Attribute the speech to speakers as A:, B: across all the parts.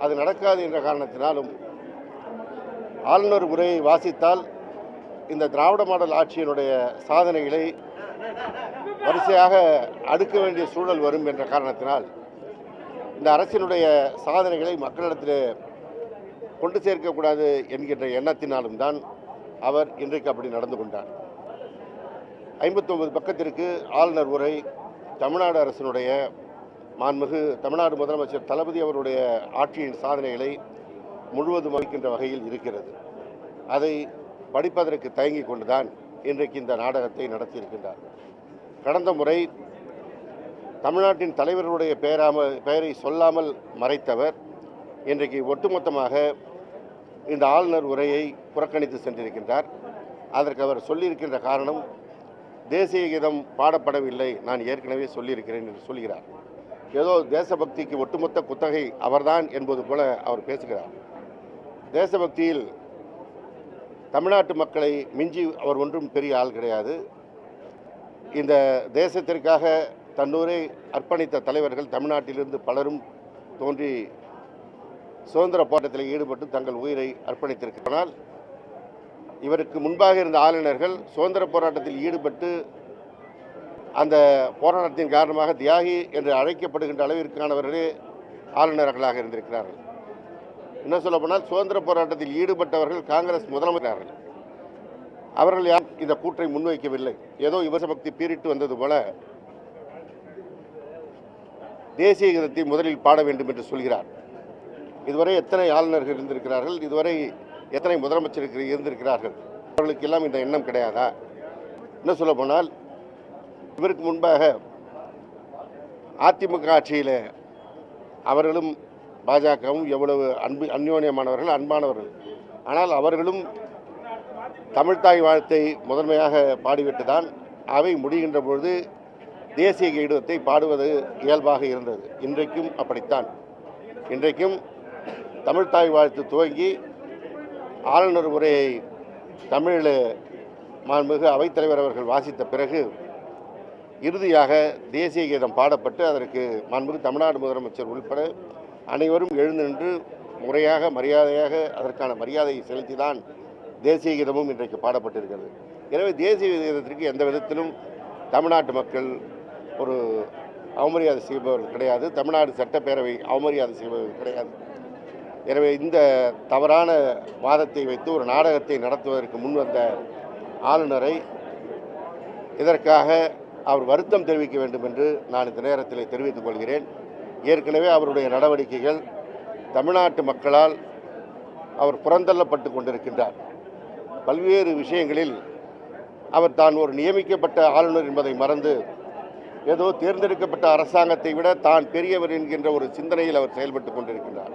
A: அது நடக்காது என்ற காரணத்தினாலும் ஆளுநர் உரையை வாசித்தால் இந்த திராவிட மாடல் ஆட்சியினுடைய சாதனைகளை வரிசையாக அடுக்க வேண்டிய சூழல் வரும் என்ற காரணத்தினால் இந்த அரசினுடைய சாதனைகளை மக்களிடத்தில் கொண்டு சேர்க்கக்கூடாது என்கின்ற எண்ணத்தினாலும் தான் அவர் இன்றைக்கு அப்படி நடந்து கொண்டார். 59 பக்கத்திற்கு ஆளுநர் உரை தமிழ்நாடு அரசினுடைய மாண்புமிகு தமிழ்நாடு முதலமைச்சர் தளபதி அவருடைய ஆட்சியின் சாதனைகளை முழுவதும் வகிக்கின்ற வகையில் இருக்கிறது. அதை படிப்பதற்கு தயங்கி கொண்டுதான் இன்றைக்கு இந்த நாடகத்தை நடத்தியிருக்கின்றார். கடந்த முறை தமிழ்நாட்டின் தலைவர்களுடைய பெயரை சொல்லாமல் மறைத்தவர் இன்றைக்கு ஒட்டுமொத்தமாக இந்த ஆளுநர் உரையை புறக்கணித்து சென்றிருக்கின்றார். அதற்கு அவர் சொல்லியிருக்கின்ற காரணம், தேசிய கீதம் பாடப்படவில்லை, நான் ஏற்கனவே சொல்லியிருக்கிறேன் என்று சொல்கிறார். ஏதோ தேசபக்திக்கு ஒட்டுமொத்த குத்தகை அவர்தான் என்பது போல அவர் பேசுகிறார். தேசபக்தியில் தமிழ்நாட்டு மக்களை மிஞ்சி அவர் ஒன்றும் பெரிய ஆள் கிடையாது. இந்த தேசத்திற்காக தன்னூரை அர்ப்பணித்த தலைவர்கள் தமிழ்நாட்டிலிருந்து பலரும் தோன்றி சுதந்திர போராட்டத்தில் ஈடுபட்டு தங்கள் உயிரை அர்ப்பணித்திருக்கிறார்கள். இவருக்கு முன்பாக இருந்த ஆளுநர்கள் சுதந்திர போராட்டத்தில் ஈடுபட்டு அந்த போராட்டத்தின் காரணமாக தியாகி என்று அழைக்கப்படுகின்ற அளவிற்கானவர்களே ஆளுநர்களாக இருந்திருக்கிறார்கள். இன்னும் சொல்ல போனால் சுதந்திர போராட்டத்தில் ஈடுபட்டவர்கள் காங்கிரஸ் முதலமைச்சர்கள். அவர்கள் யார் இந்த கூற்றை முன்வைக்கவில்லை. ஏதோ தேசபக்தி பீரிட்டு வந்தது போல தேசிய கீதத்தை முதலில் பாட வேண்டும் என்று சொல்கிறார். இதுவரை எத்தனை ஆளுநர்கள் இருந்திருக்கிறார்கள், இதுவரை எத்தனை முதலமைச்சர்கள் இருந்திருக்கிறார்கள், அவர்களுக்கெல்லாம் இந்த எண்ணம் கிடையாதா? என்ன சொல்ல போனால் இவருக்கு முன்பாக அதிமுக ஆட்சியில் அவர்களும் பாஜகவும் எவ்வளவு அந்யோன்யமானவர்கள், அன்பானவர்கள். ஆனால் அவர்களும் தமிழ்தாய் வாழ்த்தை முதன்மையாக பாடிவிட்டு தான் அவை முடிகின்ற பொழுது தேசிய கீதத்தை பாடுவது இயல்பாக இருந்தது. இன்றைக்கும் அப்படித்தான். இன்றைக்கும் தமிழ்தாய் வாழ்த்து துவங்கி ஆளுநர் உரையை தமிழில் மாண்புமிகு அவைத்தலைவர் அவர்கள் வாசித்த பிறகு இறுதியாக தேசிய கீதம் பாடப்பட்டு அதற்கு மாண்புமிகு தமிழ்நாடு முதலமைச்சர் உள்பட அனைவரும் எழுந்து நின்று முறையாக மரியாதையாக அதற்கான மரியாதையை செலுத்தி தான் தேசிய கீதமும் இன்றைக்கு பாடப்பட்டிருக்கிறது. எனவே தேசிய கீதத்திற்கு எந்த விதத்திலும் தமிழ்நாட்டு மக்கள் ஒரு அவமரியாதை செய்பவர்கள் கிடையாது. தமிழ்நாடு சட்டப்பேரவை அவமரியாதை செய்பவர்கள் கிடையாது. எனவே இந்த தவறான வாதத்தை வைத்து ஒரு நாடகத்தை நடத்துவதற்கு முன்வந்த ஆளுநரை இதற்காக அவர் வருத்தம் தெரிவிக்க வேண்டும் என்று நான் இந்த நேரத்தில் தெரிவித்துக் கொள்கிறேன். ஏற்கனவே அவருடைய நடவடிக்கைகள் தமிழ்நாட்டு மக்களால் அவர் புறந்தள்ளப்பட்டு கொண்டிருக்கின்றார். பல்வேறு விஷயங்களில் அவர் தான் ஒரு நியமிக்கப்பட்ட ஆளுநர் என்பதை மறந்து ஏதோ தேர்ந்தெடுக்கப்பட்ட அரசாங்கத்தை விட தான் பெரியவர் என்கின்ற ஒரு சிந்தனையில் அவர் செயல்பட்டு கொண்டிருக்கின்றார்.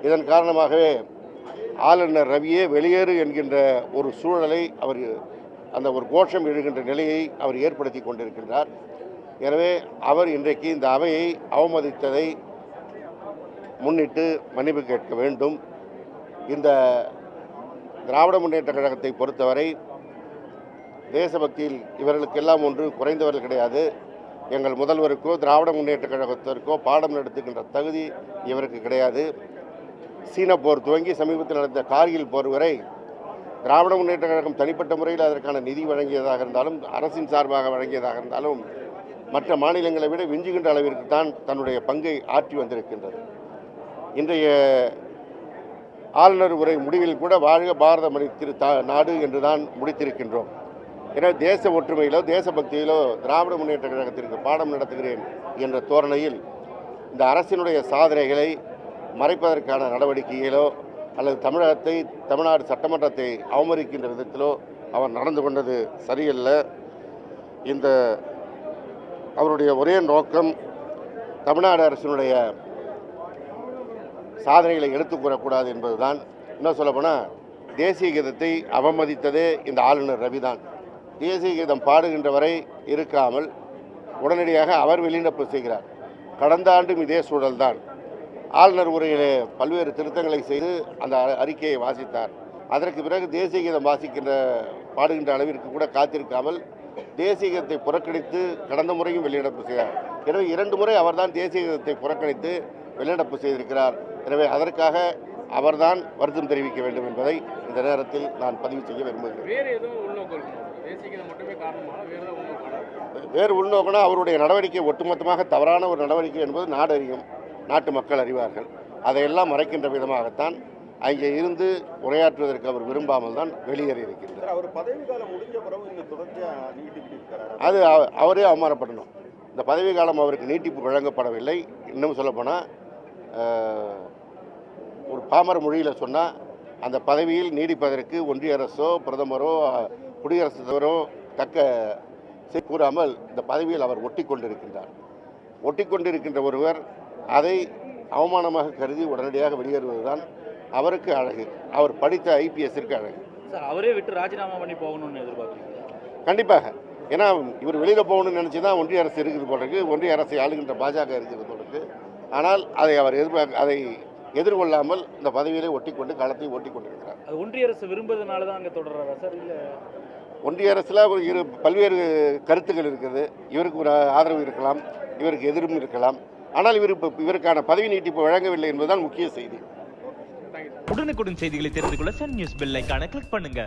A: இதன் காரணமாகவே ஆளுநர் ரவியே வெளியேறு என்கின்ற ஒரு சூழலை அவர் அந்த ஒரு கோஷம் எழுகின்ற நிலையை அவர் ஏற்படுத்தி கொண்டிருக்கின்றார். எனவே அவர் இன்றைக்கு இந்த அவையை அவமதித்ததை முன்னிட்டு மன்னிப்பு கேட்க வேண்டும். இந்த திராவிட முன்னேற்ற கழகத்தை பொறுத்தவரை தேசபக்தியில் இவர்களுக்கெல்லாம் ஒன்று குறைந்தவர்கள் கிடையாது. எங்கள் முதல்வருக்கோ திராவிட முன்னேற்ற கழகத்திற்கோ பாடம் நடத்துகின்ற தகுதி இவருக்கு கிடையாது. சீன போர் துவங்கி சமீபத்தில் நடந்த கார்கில் போர் வரை திராவிட முன்னேற்ற கழகம் தனிப்பட்ட முறையில் அதற்கான நிதி வழங்கியதாக இருந்தாலும் அரசின் சார்பாக வழங்கியதாக இருந்தாலும் மற்ற மாநிலங்களை விட விஞ்சுகின்ற அளவிற்கு தான் தன்னுடைய பங்கை ஆற்றி வந்திருக்கின்றது. இன்றைய ஆளுநர் உரை முடிவில் கூட வாழ்க பாரத மணி நாடு என்று தான் முடித்திருக்கின்றோம். எனவே தேச ஒற்றுமையிலோ தேசபக்தியிலோ திராவிட முன்னேற்ற கழகத்திற்கு பாடம் நடத்துகிறேன் என்ற தோரணையில் இந்த அரசினுடைய சாதனைகளை மறைப்பதற்கான நடவடிக்கையிலோ அல்லது தமிழ்நாடு சட்டமன்றத்தை அவமதிக்கின்ற விதத்திலோ அவர் நடந்து கொண்டது சரியல்ல. இந்த அவருடைய ஒரே நோக்கம் தமிழ்நாடு அரசினுடைய சாதனைகளை எடுத்துக் கூறக்கூடாது என்பதுதான். இன்னும் சொல்லப்போனால் தேசிய கீதத்தை அவமதித்ததே இந்த ஆளுநர் ரவிதான். தேசிய கீதம் பாடுகின்ற வரை இருக்காமல் உடனடியாக அவர் வெளிநடப்பு செய்கிறார். கடந்த ஆண்டும் இதே சூழல்தான். ஆளுநர் உரையிலே பல்வேறு திருத்தங்களை செய்து அந்த அறிக்கையை வாசித்தார். அதற்கு பிறகு தேசிய கீதம் பாடுகின்ற அளவிற்கு கூட காத்திருக்காமல் தேசிய கீதத்தை புறக்கணித்து கடந்த முறையும் வெளிநடப்பு செய்தார். எனவே 2 முறை அவர்தான் தேசிய கீதத்தை புறக்கணித்து வெளிநடப்பு செய்திருக்கிறார். எனவே அதற்காக அவர்தான் வருத்தம் தெரிவிக்க வேண்டும் என்பதை இந்த நேரத்தில் நான் பதிவு செய்ய விரும்புகிறேன்.
B: வேறு எதுவும் உள்நோக்கம் தேசிய மட்டுமே காரணமாக வேறு ஏதாவது உள்நோக்கம்?
A: வேறு உள்நோக்கம்னா அவருடைய நடவடிக்கை ஒட்டுமொத்தமாக தவறான ஒரு நடவடிக்கை என்பது நாடு அறியும், நாட்டு மக்கள் அறிவார்கள். அதையெல்லாம் மறைக்கின்ற விதமாகத்தான் அங்கே இருந்து உரையாற்றுவதற்கு அவர் விரும்பாமல் தான் வெளியேறி இருக்கின்றார்.
C: அவர் பதவி காலம் முடிஞ்ச பிறகு இந்த தொடர்ச்சியாக நீட்டிக்கிட்டு இருக்கிறார்.
A: அது அவரே அவமானப்படணும். இந்த பதவி காலம் அவருக்கு நீட்டிப்பு வழங்கப்படவில்லை. இன்னும் சொல்லப்போனால் ஒரு பாமர மொழியில் சொன்னால் அந்த பதவியில் நீடிப்பதற்கு ஒன்றிய அரசோ பிரதமரோ குடியரசுத் தலைவரோ தக்க கூறாமல் இந்த பதவியில் அவர் ஒட்டி கொண்டிருக்கின்றார். ஒட்டி கொண்டிருக்கின்ற ஒருவர் அதை அவமானமாக கருதி உடனடியாக வெளியேறுவதுதான் அவருக்கு அழகு, அவர் படித்த ஐபிஎஸ்ஸிற்கு அழகு.
D: சார் அவரே விட்டு ராஜினாமா பண்ணி போகணும்னு எதிர்பார்க்குறீங்க?
A: கண்டிப்பாக. ஏன்னா இவர் வெளியில் போகணும்னு நினச்சி தான் ஒன்றிய அரசு இருக்குது போல இருக்கு, ஒன்றிய அரசை ஆளுகின்ற பாஜக இருக்கிறது போல இருக்கு. ஆனால் அதை எதிர்கொள்ளாமல் இந்த பதவியிலே ஒட்டி கொண்டு களத்தை ஓட்டி கொண்டிருக்கிறார்.
D: அது ஒன்றிய அரசு விரும்புவதனால தான் அங்கே தொடர்றாரா சார்? இல்லை
A: ஒன்றிய அரசில் பல்வேறு கருத்துக்கள் இருக்குது. இவருக்கு ஒரு ஆதரவு இருக்கலாம், இவருக்கு எதிரும் இருக்கலாம். ஆனால் இவருக்கான பதவி நீட்டிப்பு வழங்கவில்லை என்பதுதான் முக்கிய செய்தி.
E: உடனுக்குடன் செய்திகளை தெரிந்து கொள்ள சன் நியூஸ் பெல் ஐகானை கிளிக் பண்ணுங்க.